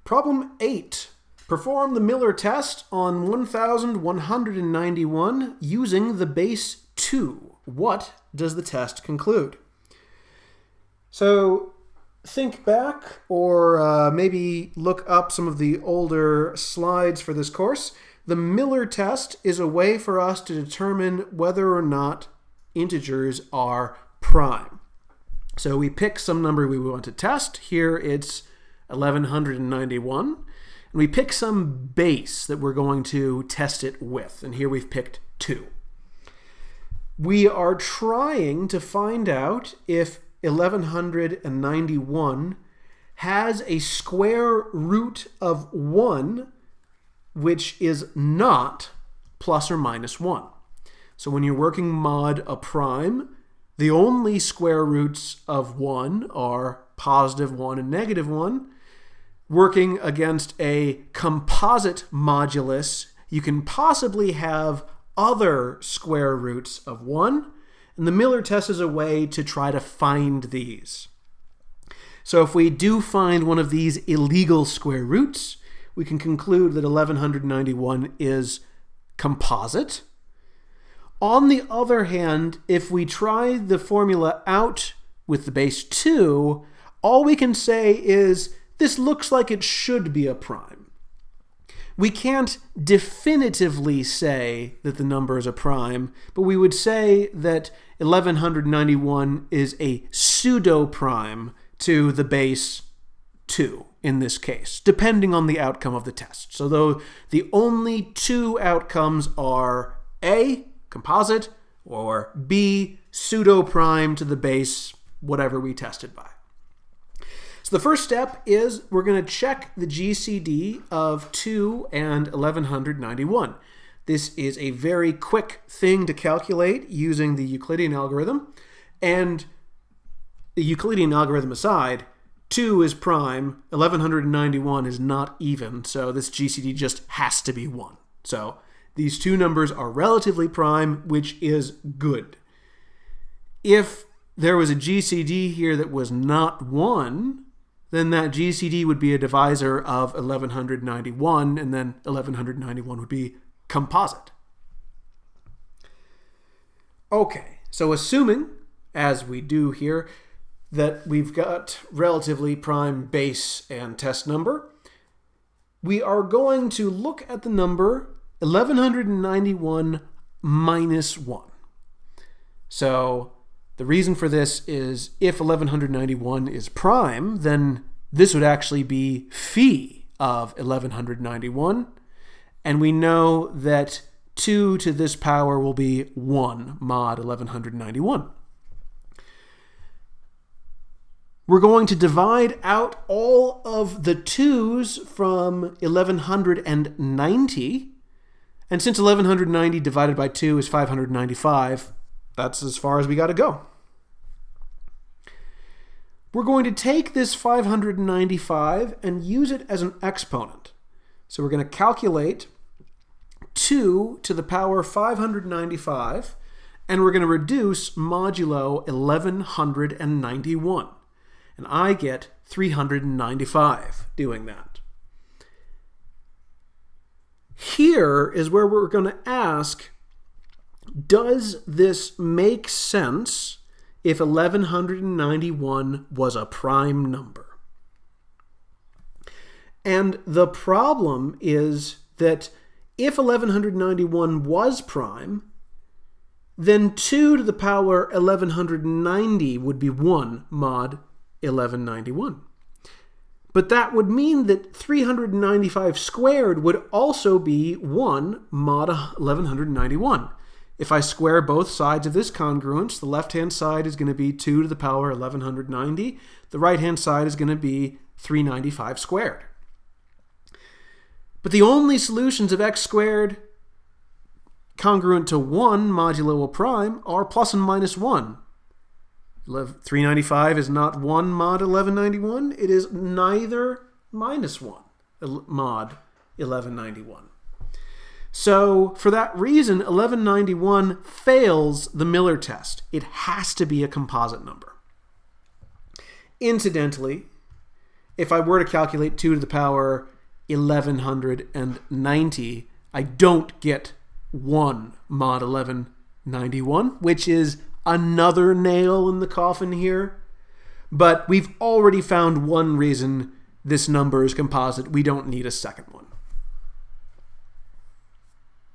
Problem 8. Perform the Miller test on 1191 using the base 2. What does the test conclude? So think back or maybe look up some of the older slides for this course. The Miller test is a way for us to determine whether or not integers are prime. So we pick some number we want to test. Here it's 1191. And we pick some base that we're going to test it with. And here we've picked 2. We are trying to find out if 1191 has a square root of 1 which is not plus or minus 1. So when you're working mod a prime, the only square roots of 1 are positive 1 and negative 1. Working against a composite modulus, you can possibly have other square roots of 1, and the Miller test is a way to try to find these. So if we do find one of these illegal square roots, we can conclude that 1191 is composite. On the other hand, if we try the formula out with the base 2, all we can say is this looks like it should be a prime. We can't definitively say that the number is a prime, but we would say that 1191 is a pseudo-prime to the base 2 in this case, depending on the outcome of the test. So though the only 2 outcomes are A, composite, or B, pseudo-prime to the base, whatever we tested by. So the first step is we're going to check the GCD of 2 and 1191. This is a very quick thing to calculate using the Euclidean algorithm. And the Euclidean algorithm aside, 2 is prime, 1191 is not even, so this GCD just has to be 1. So these 2 numbers are relatively prime, which is good. If there was a GCD here that was not 1, then that GCD would be a divisor of 1191, and then 1191 would be composite. Okay, so assuming, as we do here, that we've got relatively prime base and test number, we are going to look at the number 1191 minus 1. So the reason for this is if 1191 is prime, then this would actually be phi of 1191. And we know that 2 to this power will be 1 mod 1191. We're going to divide out all of the 2's from 1190. And since 1190 divided by 2 is 595, that's as far as we got to go. We're going to take this 595 and use it as an exponent. So we're going to calculate 2 to the power 595, and we're going to reduce modulo 1191. And I get 395 doing that. Here is where we're going to ask, does this make sense if 1191 was a prime number? And the problem is that if 1191 was prime, then 2 to the power 1190 would be 1 mod 1191. But that would mean that 395 squared would also be 1 mod 1191. If I square both sides of this congruence, the left-hand side is going to be 2 to the power 1190. The right-hand side is going to be 395 squared. But the only solutions of x squared congruent to 1 modulo a prime are plus and minus 1. 395 is not 1 mod 1191. It is neither minus 1 mod 1191. So for that reason, 1191 fails the Miller test. It has to be a composite number. Incidentally, if I were to calculate 2 to the power 1190, I don't get 1 mod 1191, which is another nail in the coffin here. But we've already found one reason this number is composite. We don't need a second one.